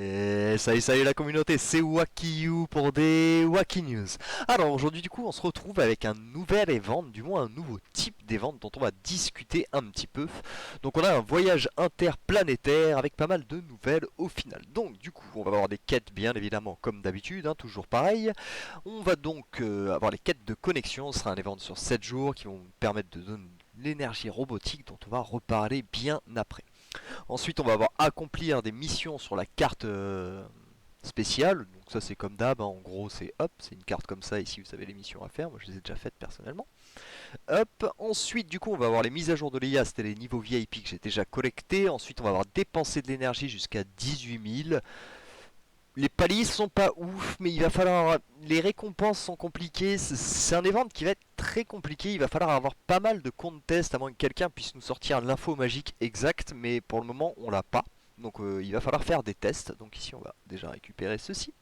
Et salut la communauté, c'est Wakiyu pour des Waki News. Alors aujourd'hui du coup on se retrouve avec un nouvel event, du moins un nouveau type d'event dont on va discuter un petit peu. Donc on a un voyage interplanétaire avec pas mal de nouvelles au final. Donc du coup on va avoir des quêtes bien évidemment comme d'habitude, hein, toujours pareil. On va donc avoir les quêtes de connexion, ce sera un event sur 7 jours qui vont nous permettre de donner l'énergie robotique dont on va reparler bien après. Ensuite, on va avoir accomplir des missions sur la carte spéciale. Donc ça, c'est comme d'hab, hein. En gros, c'est hop, c'est une carte comme ça. Ici, vous savez les missions à faire. Moi, je les ai déjà faites personnellement. Hop. Ensuite, du coup, on va avoir les mises à jour de l'IA. C'était les niveaux VIP que j'ai déjà collectés. Ensuite, on va avoir dépensé de l'énergie jusqu'à 18 000. Les paliers sont pas ouf, mais il va falloir. Les récompenses sont compliquées. C'est un event qui va être très compliqué. Il va falloir avoir pas mal de contests à moins que quelqu'un puisse nous sortir l'info magique exacte. Mais pour le moment, on l'a pas. Donc il va falloir faire des tests. Donc ici, on va déjà récupérer ceci.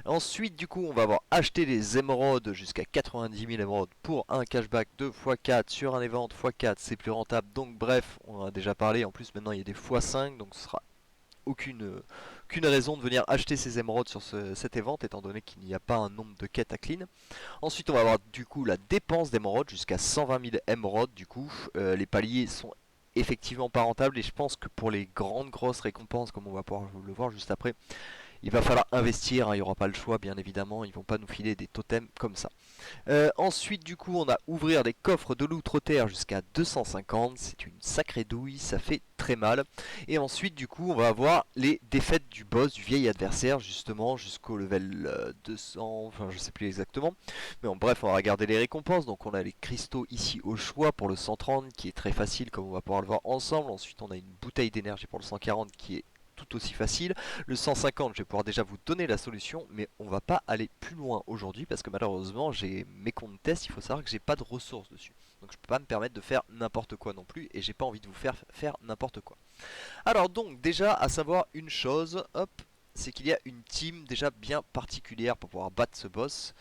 Ensuite, du coup, on va avoir acheté les émeraudes jusqu'à 90 000 émeraudes pour un cashback de x4 sur un event x4. C'est plus rentable. Donc bref, on en a déjà parlé. En plus, maintenant, il y a des x5. Donc ce sera aucune raison de venir acheter ces émeraudes sur cet event étant donné qu'il n'y a pas un nombre de quêtes à clean. Ensuite on va avoir du coup la dépense d'émeraudes jusqu'à 120 000 émeraudes du coup. Les paliers sont effectivement pas rentables et je pense que pour les grandes grosses récompenses comme on va pouvoir le voir juste après, il va falloir investir, hein, il n'y aura pas le choix bien évidemment, ils vont pas nous filer des totems comme ça. Ensuite, du coup, on a ouvrir des coffres de l'outre-terre jusqu'à 250. C'est une sacrée douille, ça fait très mal. Et ensuite, du coup, on va avoir les défaites du boss, du vieil adversaire, justement, jusqu'au level 200. Enfin, je sais plus exactement. Mais en bref, on va regarder les récompenses. Donc, on a les cristaux ici au choix pour le 130, qui est très facile, comme on va pouvoir le voir ensemble. Ensuite, on a une bouteille d'énergie pour le 140, qui est tout aussi facile. Le 150, je vais pouvoir déjà vous donner la solution, mais on va pas aller plus loin aujourd'hui parce que malheureusement j'ai mes comptes test, il faut savoir que j'ai pas de ressources dessus. Donc je peux pas me permettre de faire n'importe quoi non plus et j'ai pas envie de vous faire n'importe quoi. Alors donc déjà à savoir une chose, hop, c'est qu'il y a une team déjà bien particulière pour pouvoir battre ce boss.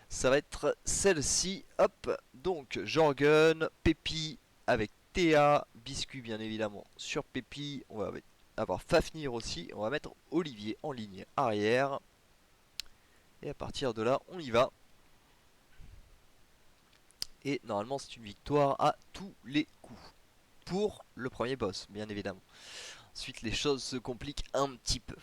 Ça va être celle-ci, hop, donc Jorgen, Pépi avec Théa, Biscuit bien évidemment sur Pépi, on va avoir Fafnir aussi, on va mettre Olivier en ligne arrière, et à partir de là on y va, et normalement c'est une victoire à tous les coups, pour le premier boss bien évidemment. Ensuite les choses se compliquent un petit peu.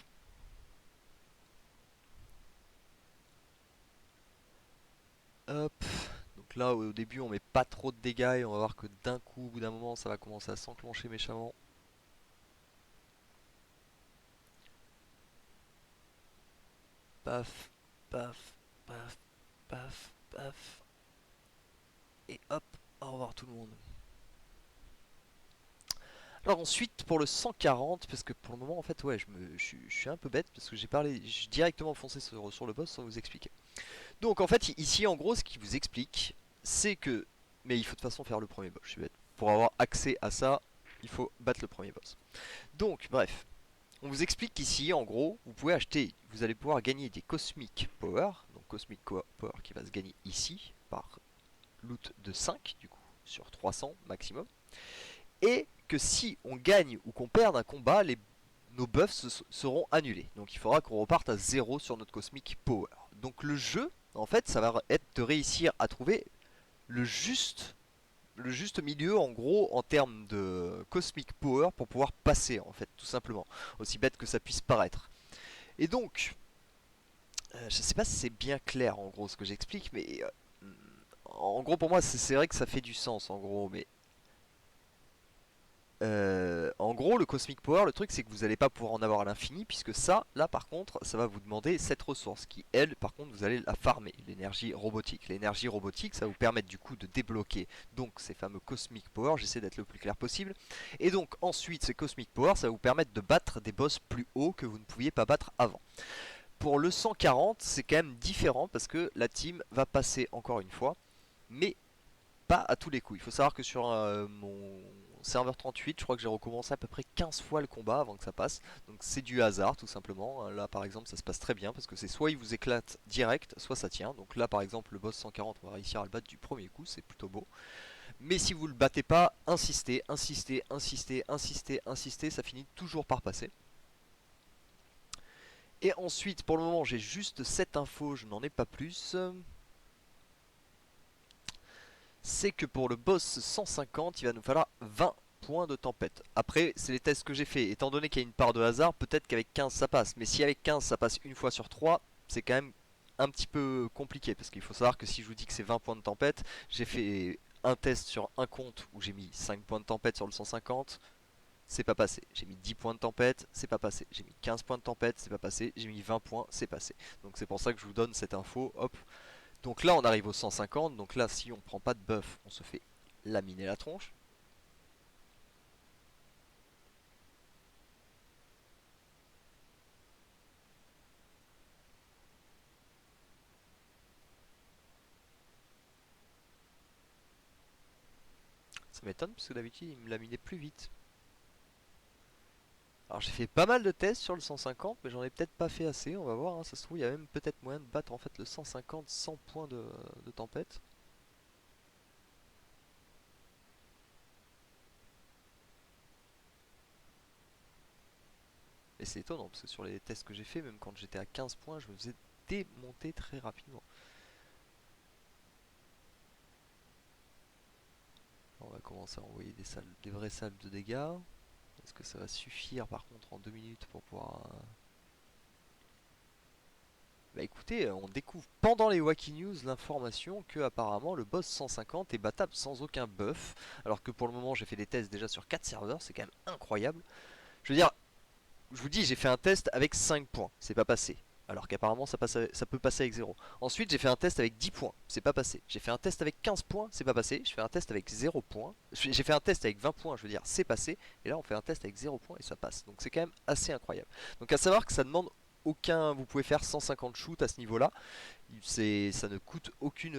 Hop, donc là au début on met pas trop de dégâts et on va voir que d'un coup au bout d'un moment ça va commencer à s'enclencher méchamment. Paf, paf, paf, paf, paf. Et hop, au revoir tout le monde. Alors ensuite pour le 140, parce que pour le moment en fait ouais je suis un peu bête parce que j'ai directement foncé sur le boss sans vous expliquer. Donc en fait ici en gros ce qui vous explique c'est que, mais il faut de toute façon faire le premier boss, je suis bête. Pour avoir accès à ça, il faut battre le premier boss. Donc bref, on vous explique qu'ici en gros vous pouvez acheter, vous allez pouvoir gagner des Cosmic Power, donc Cosmic Power qui va se gagner ici par loot de 5 du coup sur 300 maximum, et que si on gagne ou qu'on perd un combat, nos buffs seront annulés. Donc il faudra qu'on reparte à 0 sur notre Cosmic Power. Donc le jeu, en fait, ça va être de réussir à trouver le juste, le juste milieu en gros en termes de Cosmic Power pour pouvoir passer en fait tout simplement. Aussi bête que ça puisse paraître. Et donc, je sais pas si c'est bien clair en gros ce que j'explique, mais en gros pour moi c'est vrai que ça fait du sens en gros, mais en gros, le Cosmic Power, le truc c'est que vous n'allez pas pouvoir en avoir à l'infini, puisque ça, là par contre, ça va vous demander cette ressource qui, elle, par contre, vous allez la farmer, l'énergie robotique. L'énergie robotique, ça va vous permettre du coup de débloquer donc ces fameux Cosmic Power, j'essaie d'être le plus clair possible. Et donc ensuite, ces Cosmic Power, ça va vous permettre de battre des boss plus hauts que vous ne pouviez pas battre avant. Pour le 140, c'est quand même différent parce que la team va passer encore une fois, mais pas à tous les coups. Il faut savoir que sur mon serveur 38, je crois que j'ai recommencé à peu près 15 fois le combat avant que ça passe. Donc c'est du hasard tout simplement. Là par exemple ça se passe très bien parce que c'est soit il vous éclate direct, soit ça tient. Donc là par exemple le boss 140, on va réussir à le battre du premier coup, c'est plutôt beau. Mais si vous le battez pas, insistez, insistez, insistez, insistez, insistez, ça finit toujours par passer. Et ensuite, pour le moment, j'ai juste cette info, je n'en ai pas plus. C'est que pour le boss 150, il va nous falloir 20 points de tempête. Après, c'est les tests que j'ai fait. Étant donné qu'il y a une part de hasard, peut-être qu'avec 15 ça passe. Mais si avec 15 ça passe une fois sur 3, c'est quand même un petit peu compliqué. Parce qu'il faut savoir que si je vous dis que c'est 20 points de tempête, j'ai fait un test sur un compte où j'ai mis 5 points de tempête sur le 150. C'est pas passé. J'ai mis 10 points de tempête, c'est pas passé. J'ai mis 15 points de tempête, c'est pas passé. J'ai mis 20 points, c'est passé. Donc c'est pour ça que je vous donne cette info. Hop. Donc là on arrive au 150. Donc là si on prend pas de buff, on se fait laminer la tronche. Ça m'étonne parce que d'habitude il me laminait plus vite. Alors j'ai fait pas mal de tests sur le 150 mais j'en ai peut-être pas fait assez. On va voir, hein. Ça se trouve il y a même peut-être moyen de battre en fait le 150 sans points de tempête. Et c'est étonnant parce que sur les tests que j'ai fait, même quand j'étais à 15 points, je me faisais démonter très rapidement. On va commencer à envoyer des vraies salves de dégâts. Est-ce que ça va suffire par contre en 2 minutes pour pouvoir... Bah écoutez, on découvre pendant les Wacky News l'information que apparemment le boss 150 est battable sans aucun buff. Alors que pour le moment j'ai fait des tests déjà sur 4 serveurs, c'est quand même incroyable. Je veux dire, je vous dis, j'ai fait un test avec 5 points, c'est pas passé. Alors qu'apparemment ça peut passer avec 0. Ensuite j'ai fait un test avec 10 points, c'est pas passé. J'ai fait un test avec 15 points, c'est pas passé. J'ai fait un test avec 0 points. J'ai fait un test avec 20 points, je veux dire, c'est passé. Et là on fait un test avec 0 points et ça passe. Donc c'est quand même assez incroyable. Donc à savoir que ça demande aucun... Vous pouvez faire 150 shoots à ce niveau-là. Ça ne coûte aucune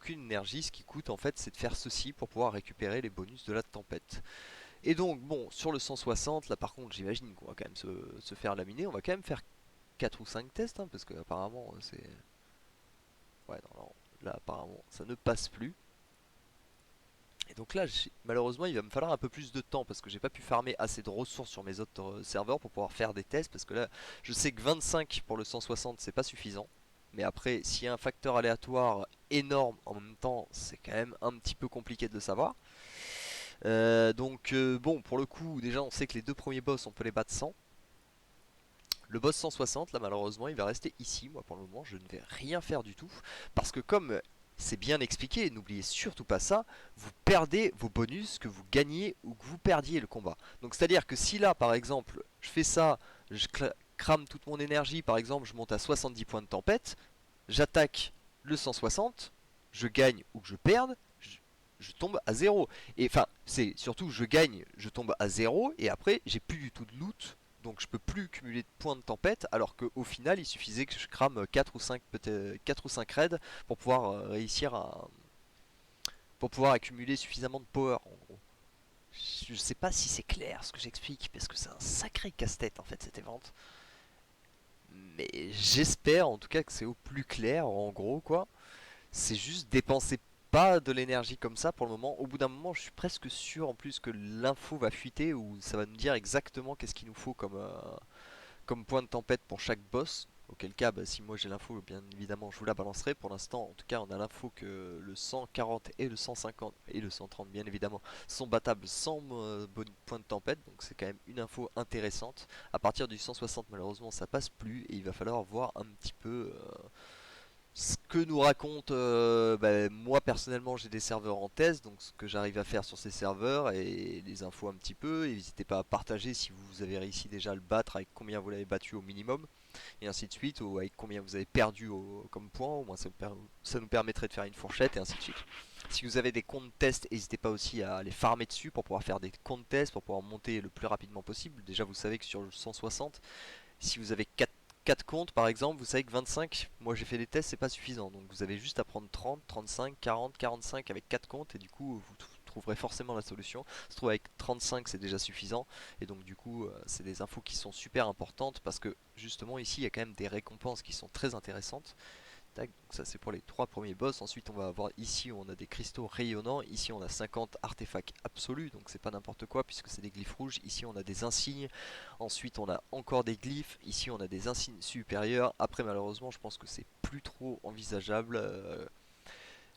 énergie. Ce qui coûte en fait c'est de faire ceci pour pouvoir récupérer les bonus de la tempête. Et donc, bon, sur le 160, là par contre, j'imagine qu'on va quand même se faire laminer. On va quand même faire 4 ou 5 tests, hein, parce que apparemment, c'est... Ouais, non, non, là, apparemment, ça ne passe plus. Et donc là, malheureusement, il va me falloir un peu plus de temps, parce que j'ai pas pu farmer assez de ressources sur mes autres serveurs pour pouvoir faire des tests, parce que là, je sais que 25 pour le 160, c'est pas suffisant. Mais après, s'il y a un facteur aléatoire énorme en même temps, c'est quand même un petit peu compliqué de le savoir. Bon, pour le coup, déjà on sait que les deux premiers boss on peut les battre sans. Le boss 160 là malheureusement il va rester ici. Moi pour le moment je ne vais rien faire du tout. Parce que comme c'est bien expliqué, n'oubliez surtout pas ça, vous perdez vos bonus que vous gagnez ou que vous perdiez le combat. Donc c'est à dire que si là par exemple je fais ça, je crame toute mon énergie, par exemple je monte à 70 points de tempête, j'attaque le 160, je gagne ou que je perde, je tombe à zéro. Et enfin, c'est surtout je gagne, je tombe à zéro et après j'ai plus du tout de loot. Donc je peux plus cumuler de points de tempête alors qu'au final il suffisait que je crame 4 ou 5 peut-être 4 ou 5 raids pour pouvoir réussir à pour pouvoir accumuler suffisamment de power en gros. Je sais pas si c'est clair ce que j'explique parce que c'est un sacré casse-tête en fait cette vente. Mais j'espère en tout cas que c'est au plus clair en gros quoi. C'est juste dépenser pas de l'énergie comme ça pour le moment. Au bout d'un moment, je suis presque sûr en plus que l'info va fuiter ou ça va nous dire exactement qu'est-ce qu'il nous faut comme point de tempête pour chaque boss. Auquel cas, bah, si moi j'ai l'info, bien évidemment, je vous la balancerai. Pour l'instant, en tout cas, on a l'info que le 140 et le 150 et le 130, bien évidemment, sont battables sans point de tempête. Donc c'est quand même une info intéressante. À partir du 160, malheureusement, ça passe plus et il va falloir voir un petit peu ce que nous raconte, bah, moi personnellement j'ai des serveurs en test, donc ce que j'arrive à faire sur ces serveurs et les infos un petit peu, et n'hésitez pas à partager si vous avez réussi déjà à le battre, avec combien vous l'avez battu au minimum, et ainsi de suite, ou avec combien vous avez perdu comme point, au moins ça nous permettrait de faire une fourchette, et ainsi de suite. Si vous avez des comptes test, n'hésitez pas aussi à les farmer dessus pour pouvoir faire des comptes test, pour pouvoir monter le plus rapidement possible. Déjà vous savez que sur le 160, si vous avez 4 comptes par exemple, vous savez que 25, moi j'ai fait des tests, c'est pas suffisant. Donc vous avez juste à prendre 30, 35, 40, 45 avec 4 comptes et du coup vous trouverez forcément la solution. Se trouve avec 35 c'est déjà suffisant et donc du coup c'est des infos qui sont super importantes parce que justement ici il y a quand même des récompenses qui sont très intéressantes. Tac, donc ça c'est pour les 3 premiers boss. Ensuite on va avoir ici on a des cristaux rayonnants. Ici on a 50 artefacts absolus, donc c'est pas n'importe quoi puisque c'est des glyphes rouges. Ici on a des insignes. Ensuite on a encore des glyphes. Ici on a des insignes supérieurs. Après malheureusement je pense que c'est plus trop envisageable.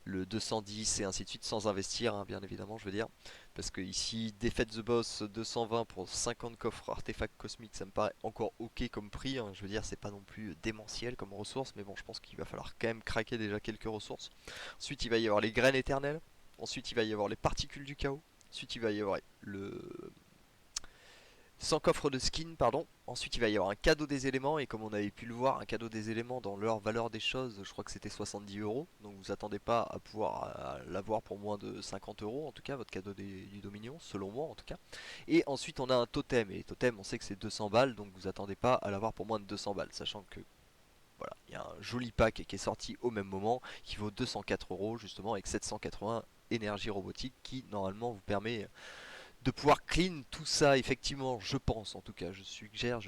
Le 210 et ainsi de suite sans investir, hein, bien évidemment je veux dire, parce que ici Defeat the Boss 220 pour 50 coffres artefacts cosmiques, ça me paraît encore ok comme prix, hein. Je veux dire c'est pas non plus démentiel comme ressource, mais bon je pense qu'il va falloir quand même craquer déjà quelques ressources. Ensuite il va y avoir les graines éternelles, ensuite il va y avoir les particules du chaos, ensuite il va y avoir le 100 coffres de skin, pardon. Ensuite, il va y avoir un cadeau des éléments. Et comme on avait pu le voir, un cadeau des éléments dans leur valeur des choses, je crois que c'était 70 euros. Donc vous attendez pas à pouvoir l'avoir pour moins de 50 euros, en tout cas, votre cadeau du Dominion, selon moi en tout cas. Et ensuite, on a un totem. Et les totems, on sait que c'est 200 balles. Donc vous attendez pas à l'avoir pour moins de 200 balles. Sachant que voilà, il y a un joli pack qui est sorti au même moment qui vaut 204 euros justement avec 780 énergie robotique qui normalement vous permet de pouvoir clean tout ça. Effectivement je pense, en tout cas je suggère,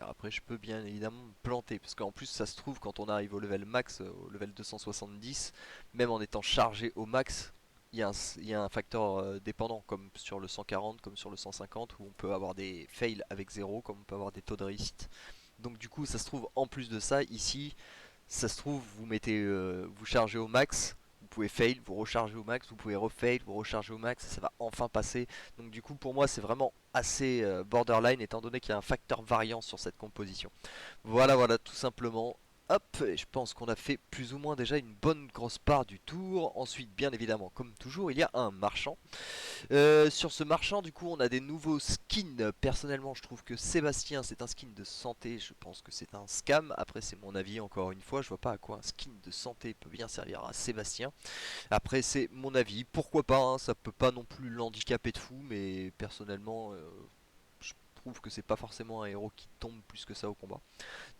après je peux bien évidemment me planter parce qu'en plus ça se trouve quand on arrive au level max, au level 270, même en étant chargé au max, il y a un facteur dépendant comme sur le 140 comme sur le 150 où on peut avoir des fails avec zéro comme on peut avoir des taux de réussite. Donc du coup ça se trouve en plus de ça ici, ça se trouve vous mettez vous chargez au max, vous pouvez fail, vous rechargez au max, vous pouvez refail, vous rechargez au max, ça va enfin passer. Donc du coup pour moi c'est vraiment assez borderline étant donné qu'il y a un facteur variance sur cette composition. Voilà voilà tout simplement. Hop, et je pense qu'on a fait plus ou moins déjà une bonne grosse part du tour. Ensuite, bien évidemment, comme toujours, il y a un marchand. Sur ce marchand, du coup, on a des nouveaux skins. Personnellement, je trouve que Sébastien, c'est un skin de santé. Je pense que c'est un scam. Après, c'est mon avis, encore une fois. Je vois pas à quoi un skin de santé peut bien servir à Sébastien. Après, c'est mon avis. Pourquoi pas, hein, ça peut pas non plus l'handicaper de fou. Mais personnellement, je trouve que c'est pas forcément un héros qui tombe plus que ça au combat.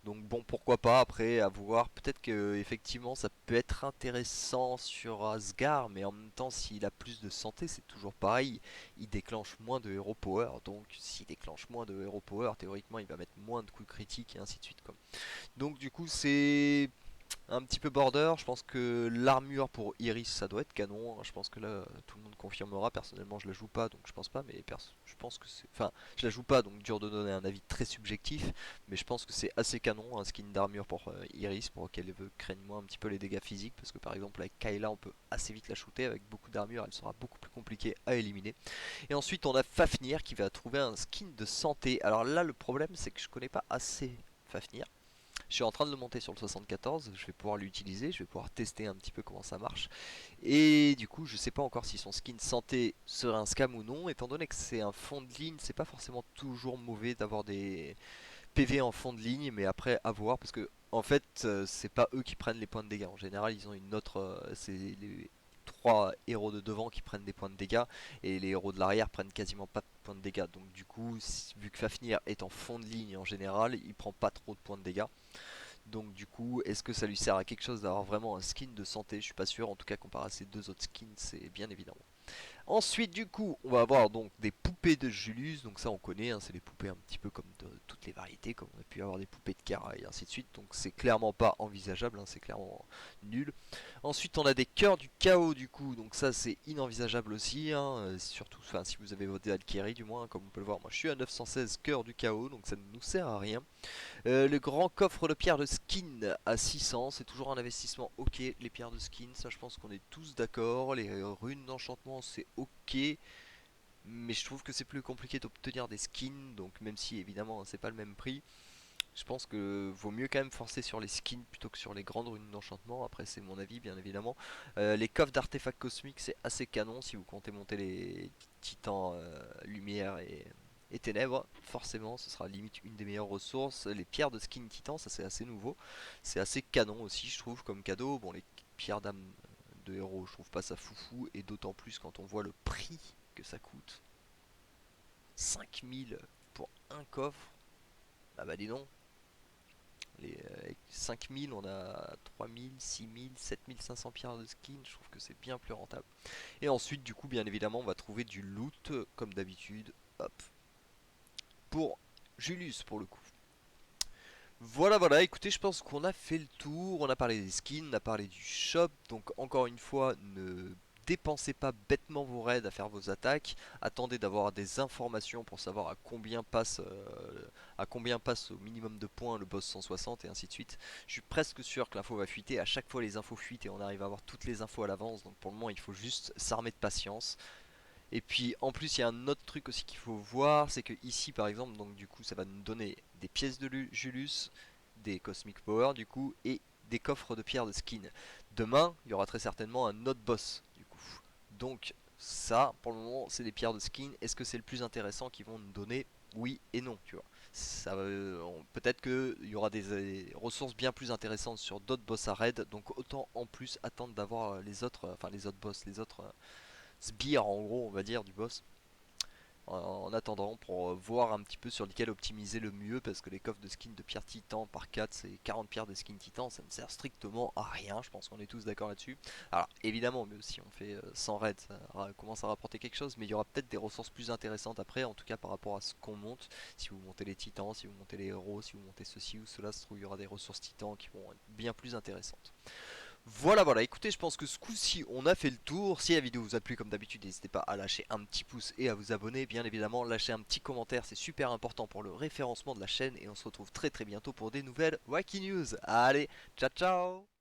Donc bon, pourquoi pas, après à voir, peut-être que effectivement ça peut être intéressant sur Asgard, mais en même temps s'il a plus de santé c'est toujours pareil, il déclenche moins de hero power, donc s'il déclenche moins de hero power, théoriquement il va mettre moins de coups critiques et ainsi de suite quoi. Donc du coup c'est un petit peu border. Je pense que l'armure pour Iris ça doit être canon, hein. Je pense que là tout le monde confirmera. Personnellement je la joue pas donc je pense pas, mais je pense que c'est, enfin je la joue pas donc dur de donner un avis très subjectif, mais je pense que c'est assez canon un skin d'armure pour Iris pour qu'elle craigne moins un petit peu les dégâts physiques, parce que par exemple avec Kayla on peut assez vite la shooter, avec beaucoup d'armure elle sera beaucoup plus compliquée à éliminer. Et ensuite on a Fafnir qui va trouver un skin de santé. Alors là le problème c'est que je connais pas assez Fafnir. Je suis en train de le monter sur le 74, je vais pouvoir l'utiliser, je vais pouvoir tester un petit peu comment ça marche. Et du coup, je sais pas encore si son skin santé serait un scam ou non, étant donné que c'est un fond de ligne, c'est pas forcément toujours mauvais d'avoir des PV en fond de ligne, mais après à voir, parce que en fait, c'est pas eux qui prennent les points de dégâts. En général, ils ont une autre, c'est les trois héros de devant qui prennent des points de dégâts, et les héros de l'arrière prennent quasiment pas de points de dégâts. Donc du coup, vu que Fafnir est en fond de ligne en général, il prend pas trop de points de dégâts. Donc du coup, est-ce que ça lui sert à quelque chose d'avoir vraiment un skin de santé? Je suis pas sûr, en tout cas comparé à ces deux autres skins, c'est bien évidemment. Ensuite, du coup, on va avoir donc des poupées de Julius. Donc ça, on connaît, hein, c'est des poupées un petit peu comme de toutes les variétés, comme on a pu avoir des poupées de Kara et ainsi de suite. Donc c'est clairement pas envisageable, hein, c'est clairement nul. Ensuite, on a des cœurs du chaos, du coup. Donc ça, c'est inenvisageable aussi, hein, surtout, enfin, si vous avez votre Valkyrie, du moins, hein, comme on peut le voir. Moi, je suis à 916 cœurs du chaos, donc ça ne nous sert à rien. Le grand coffre de pierres de skin à 600, c'est toujours un investissement ok. Les pierres de skin, ça je pense qu'on est tous d'accord. Les runes d'enchantement, c'est ok. Mais je trouve que c'est plus compliqué d'obtenir des skins. Donc même si évidemment c'est pas le même prix, je pense que vaut mieux quand même forcer sur les skins plutôt que sur les grandes runes d'enchantement. Après c'est mon avis bien évidemment. Les coffres d'artefacts cosmiques c'est assez canon si vous comptez monter les titans lumière et ténèbres. Forcément ce sera limite une des meilleures ressources. Les pierres de skin titan ça c'est assez nouveau. C'est assez canon aussi je trouve comme cadeau. Bon les pierres d'âme de héros je trouve pas ça foufou, et d'autant plus quand on voit le prix que ça coûte. 5000 pour un coffre. Ah bah dis donc. Avec 5000, on a 3000, 6000, 7500 pierres de skin. Je trouve que c'est bien plus rentable. Et ensuite, du coup, bien évidemment, on va trouver du loot, comme d'habitude. Hop. Pour Julius, pour le coup. Voilà, écoutez, je pense qu'on a fait le tour, on a parlé des skins, on a parlé du shop, donc encore une fois, ne dépensez pas bêtement vos raids à faire vos attaques, attendez d'avoir des informations pour savoir à combien passe au minimum de points le boss 160 et ainsi de suite. Je suis presque sûr que l'info va fuiter, à chaque fois les infos fuitent et on arrive à avoir toutes les infos à l'avance, donc pour le moment il faut juste s'armer de patience. Et puis en plus il y a un autre truc aussi qu'il faut voir, c'est que ici par exemple, donc du coup ça va nous donner des pièces de Julus, des Cosmic Power du coup, et des coffres de pierre de skin. Demain il y aura très certainement un autre boss du coup. Donc ça pour le moment c'est des pierres de skin. Est-ce que c'est le plus intéressant qu'ils vont nous donner? Oui et non, tu vois. Peut-être qu'il y aura des ressources bien plus intéressantes sur d'autres boss à raid, donc autant en plus attendre d'avoir les autres, enfin les autres boss, les autres sbires en gros on va dire du boss en attendant pour voir un petit peu sur lesquels optimiser le mieux, parce que les coffres de skins de pierre titan par 4 c'est 40 pierres de skin titan, ça ne sert strictement à rien, je pense qu'on est tous d'accord là-dessus. Alors évidemment, mais si on fait 100 raids ça commence à rapporter quelque chose, mais il y aura peut-être des ressources plus intéressantes après, en tout cas par rapport à ce qu'on monte. Si vous montez les titans, si vous montez les héros, si vous montez ceci ou cela, se trouve il y aura des ressources titans qui vont être bien plus intéressantes. Voilà, écoutez, je pense que ce coup-ci, on a fait le tour. Si la vidéo vous a plu, comme d'habitude, n'hésitez pas à lâcher un petit pouce et à vous abonner. Bien évidemment, lâchez un petit commentaire, c'est super important pour le référencement de la chaîne. Et on se retrouve très bientôt pour des nouvelles Wacky News. Allez, ciao ciao!